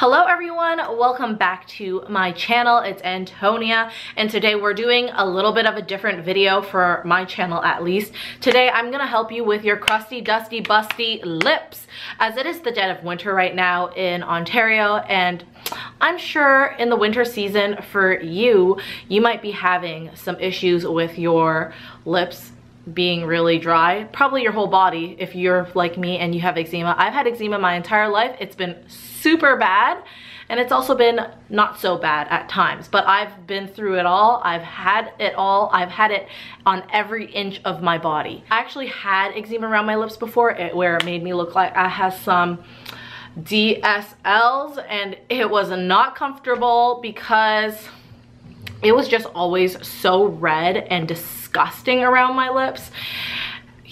Hello everyone, welcome back to my channel. It's Antonia, and today we're doing a little bit of a different video for my channel at least. Today I'm gonna help you with your crusty, dusty, busty lips, as it is the dead of winter right now in Ontario, and I'm sure in the winter season for you might be having some issues with your lips being really dry, probably your whole body if you're like me and you have eczema. I've had eczema my entire life. It's been super bad, and it's also been not so bad at times, but I've been through it all. I've had it all. I've had it on every inch of my body. I actually had eczema around my lips before, where it made me look like I had some DSLs, and it was not comfortable because it was just always so red and disgusting around my lips.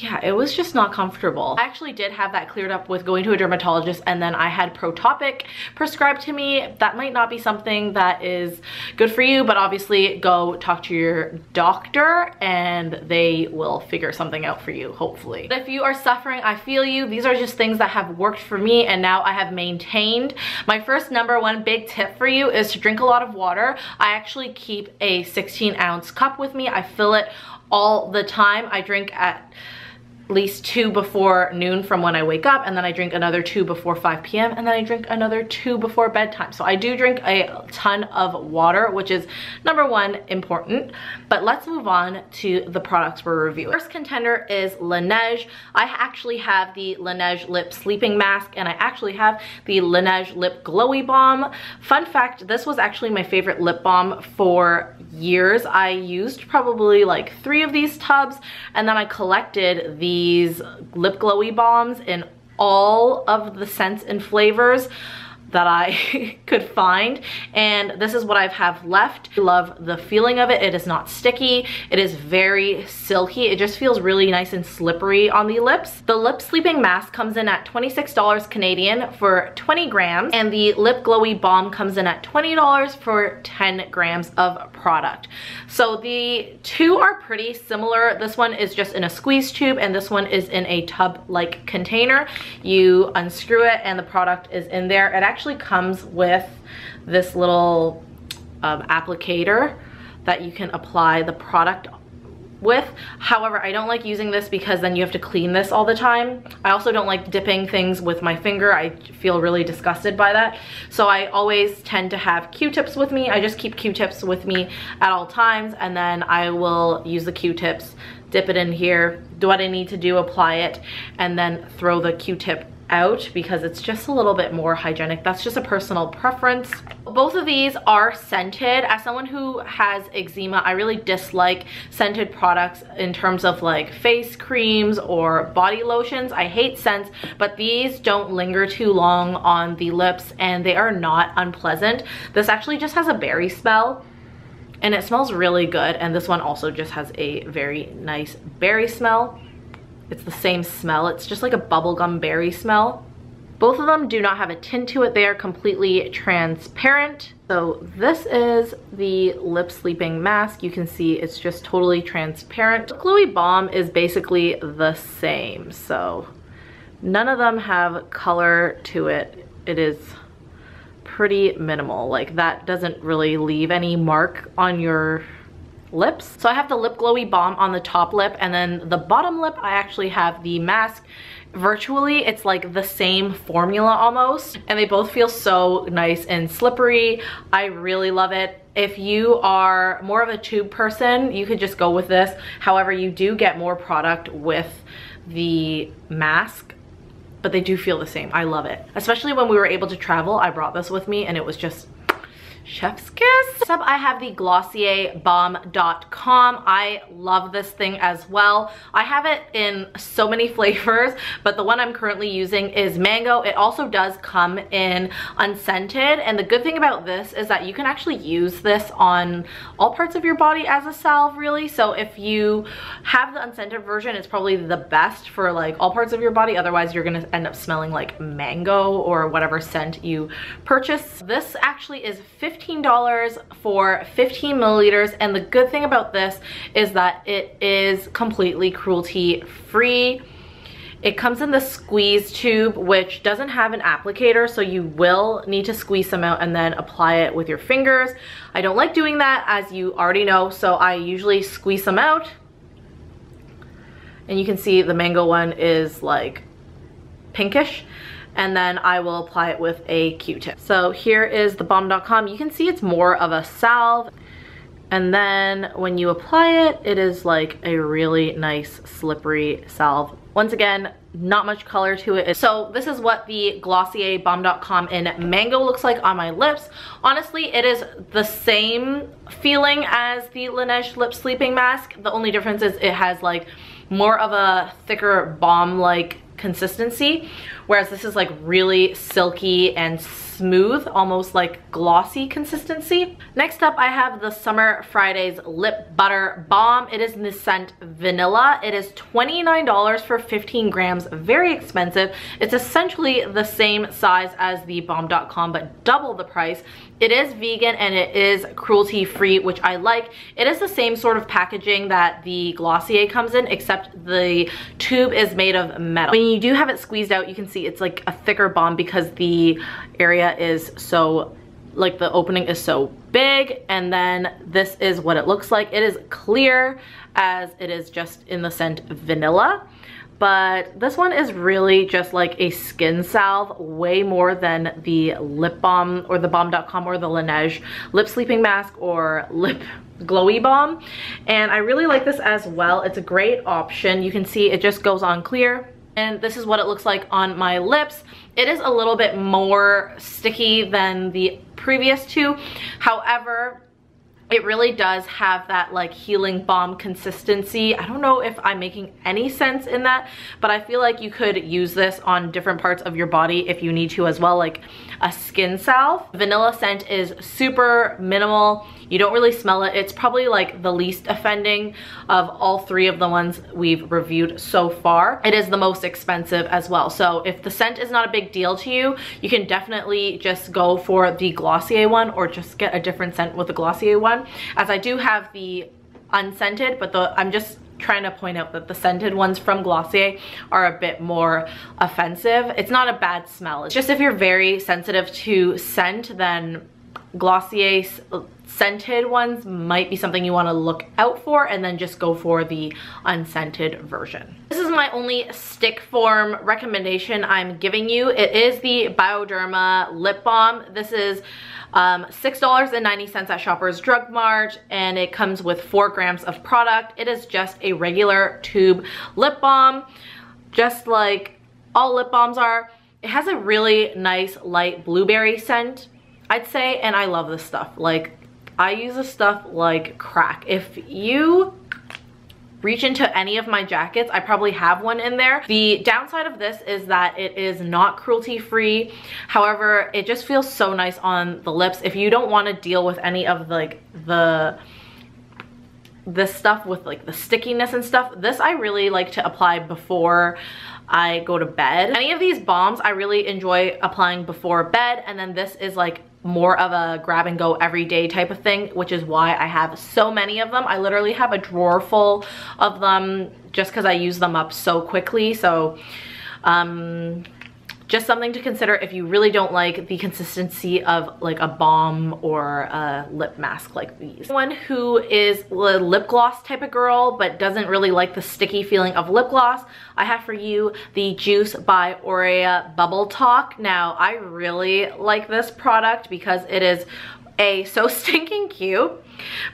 Yeah, it was just not comfortable. I actually did have that cleared up with going to a dermatologist, and then I had Protopic prescribed to me. That might not be something that is good for you, but obviously go talk to your doctor and they will figure something out for you, hopefully. But if you are suffering, I feel you. These are just things that have worked for me and now I have maintained. My first #1 big tip for you is to drink a lot of water. I actually keep a 16-ounce cup with me. I fill it all the time. I drink at least 2 before noon from when I wake up, and then I drink another 2 before 5 p.m. and then I drink another 2 before bedtime. So I do drink a ton of water, which is #1 important. But let's move on to the products we're reviewing. First contender is Laneige. I actually have the Laneige Lip Sleeping Mask, and I actually have the Laneige Lip Glowy Bomb. Fun fact, this was actually my favorite lip balm for years. I used probably like 3 of these tubs, and then I collected these lip glowy bombs in all of the scents and flavors that I could find, and this is what I have left. I love the feeling of it. It is not sticky. It is very silky. It just feels really nice and slippery on the lips. The Lip Sleeping Mask comes in at $26 Canadian for 20 grams, and the Lip Glowy Balm comes in at $20 for 10 grams of product. So the two are pretty similar. This one is just in a squeeze tube, and this one is in a tub-like container. You unscrew it and the product is in there. It actually comes with this little applicator that you can apply the product with. However, I don't like using this because then you have to clean this all the time. I also don't like dipping things with my finger. I feel really disgusted by that. So I always tend to have Q-tips with me. I just keep Q-tips with me at all times, and then I will use the Q-tips, dip it in here, do what I need to do, apply it, and then throw the Q-tip out because it's just a little bit more hygienic. That's just a personal preference. Both of these are scented. As someone who has eczema, I really dislike scented products in terms of like face creams or body lotions. I hate scents, but these don't linger too long on the lips and they are not unpleasant. This actually just has a berry smell, and it smells really good, and this one also just has a very nice berry smell. It's the same smell. It's just like a bubblegum berry smell. Both of them do not have a tint to it. They are completely transparent. So this is the Lip Sleeping Mask. You can see it's just totally transparent. The Glowy Bomb is basically the same. So none of them have color to it. It is pretty minimal. Like, that doesn't really leave any mark on your lips. So I have the Lip Glowy Bomb on the top lip, and then the bottom lip I actually have the mask. Virtually it's like the same formula almost, and they both feel so nice and slippery. I really love it. If you are more of a tube person, you could just go with this. However, you do get more product with the mask, but they do feel the same. I love it. Especially when we were able to travel, I brought this with me and it was just chef's kiss. Next up, I have the Glossier Bomb.com. I love this thing as well. I have it in so many flavors, but the one I'm currently using is mango. It also does come in unscented, and the good thing about this is that you can actually use this on all parts of your body as a salve, really. So if you have the unscented version, it's probably the best for like all parts of your body. Otherwise, you're gonna end up smelling like mango or whatever scent you purchase. This actually is $15 for 15 milliliters, and the good thing about this is that it is completely cruelty free. It comes in the squeeze tube, which doesn't have an applicator, so you will need to squeeze some out and then apply it with your fingers. I don't like doing that, as you already know, so I usually squeeze some out. And you can see the mango one is like pinkish. And then I will apply it with a Q-tip. So here is the balm.com. You can see it's more of a salve. And then when you apply it, it is like a really nice slippery salve. Once again, not much color to it. So this is what the Glossier Bomb.com in Mango looks like on my lips. Honestly, it is the same feeling as the Laneige Lip Sleeping Mask. The only difference is it has like more of a thicker balm-like consistency, whereas this is like really silky and smooth, almost like glossy consistency. Next up, I have the Summer Fridays Lip Butter Balm. It is in the scent Vanilla. It is $29 for 15 grams, very expensive. It's essentially the same size as the Balm.com, but double the price. It is vegan and it is cruelty-free, which I like. It is the same sort of packaging that the Glossier comes in, except the tube is made of metal. When you do have it squeezed out, you can see it's like a thicker balm because the area is so, like the opening is so big. And then this is what it looks like. It is clear as it is just in the scent Vanilla. But this one is really just like a skin salve, way more than the lip balm or the balm.com or the Laneige lip sleeping mask or lip glowy balm. And I really like this as well. It's a great option. You can see it just goes on clear. And this is what it looks like on my lips. It is a little bit more sticky than the previous two. However, it really does have that like healing balm consistency. I don't know if I'm making any sense in that, but I feel like you could use this on different parts of your body if you need to as well, like a skin salve. Vanilla scent is super minimal. You don't really smell it. It's probably like the least offending of all three of the ones we've reviewed so far. It is the most expensive as well. So if the scent is not a big deal to you, you can definitely just go for the Glossier one or just get a different scent with the Glossier one. As I do have the unscented, but I'm just trying to point out that the scented ones from Glossier are a bit more offensive. It's not a bad smell. It's just if you're very sensitive to scent, then Glossier's scented ones might be something you want to look out for, and then just go for the unscented version. This is my only stick form recommendation I'm giving you. It is the BIODERMA lip balm. This is $6.90 at Shoppers Drug Mart, and it comes with 4 grams of product. It is just a regular tube lip balm, just like all lip balms are. It has a really nice light blueberry scent, I'd say, and I love this stuff. Like, I use this stuff like crack. If you reach into any of my jackets, I probably have one in there. The downside of this is that it is not cruelty free. However, it just feels so nice on the lips. If you don't want to deal with any of like this stuff with like the stickiness and stuff, this I really like to apply before I go to bed. Any of these balms I really enjoy applying before bed, and then this is like more of a grab and go everyday type of thing, which is why I have so many of them. I literally have a drawer full of them just because I use them up so quickly. So just something to consider if you really don't like the consistency of like a balm or a lip mask like these. Someone who is a lip gloss type of girl but doesn't really like the sticky feeling of lip gloss, I have for you the Juice by OREYA Bubble Talk. Now, I really like this product because it is so stinking cute,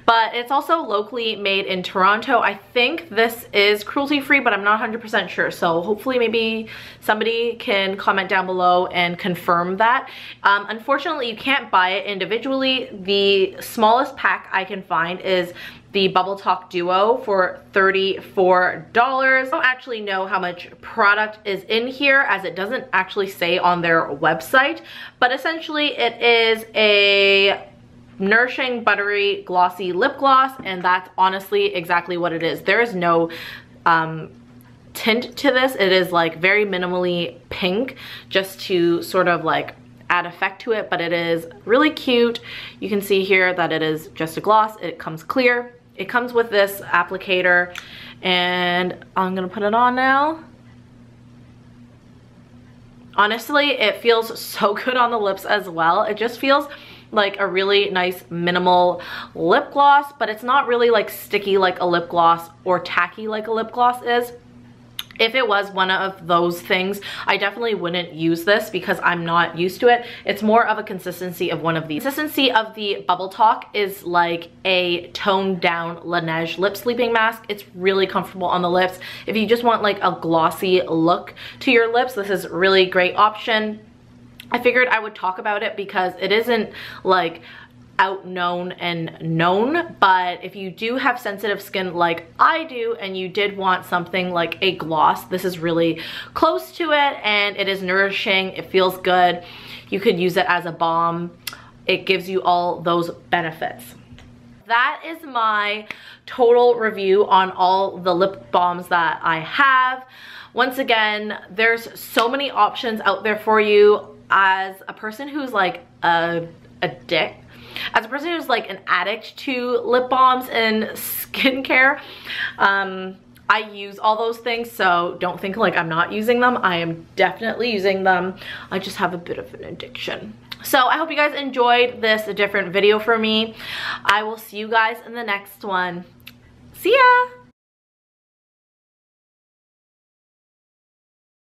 but it's also locally made in Toronto. I think this is cruelty free, but I'm not 100% sure. So hopefully maybe somebody can comment down below and confirm that. Unfortunately, you can't buy it individually. The smallest pack I can find is the Bubble Talk Duo for $34. I don't actually know how much product is in here, as it doesn't actually say on their website, but essentially it is a nourishing, buttery, glossy lip gloss, and that's honestly exactly what it is. There is no tint to this. It is like very minimally pink, just to sort of like add effect to it, but it is really cute. You can see here that it is just a gloss. It comes clear. It comes with this applicator, and I'm gonna put it on now. honestly, it feels so good on the lips as well. It just feels like a really nice minimal lip gloss, but it's not really like sticky like a lip gloss or tacky like a lip gloss is. If it was one of those things, I definitely wouldn't use this because I'm not used to it. It's more of a consistency of one of these. Consistency of the Bubble Talk is like a toned down Laneige lip sleeping mask. It's really comfortable on the lips. If you just want like a glossy look to your lips, this is a really great option. I figured I would talk about it because it isn't like out known and known, but if you do have sensitive skin like I do and you did want something like a gloss, this is really close to it, and it is nourishing. It feels good. You could use it as a balm. It gives you all those benefits. That is my total review on all the lip balms that I have. Once again, there's so many options out there for you. As a person who's like as a person who's like an addict to lip balms and skincare, I use all those things, so don't think like I'm not using them. I am definitely using them. I just have a bit of an addiction. So I hope you guys enjoyed this different video for me. I will see you guys in the next one. See ya!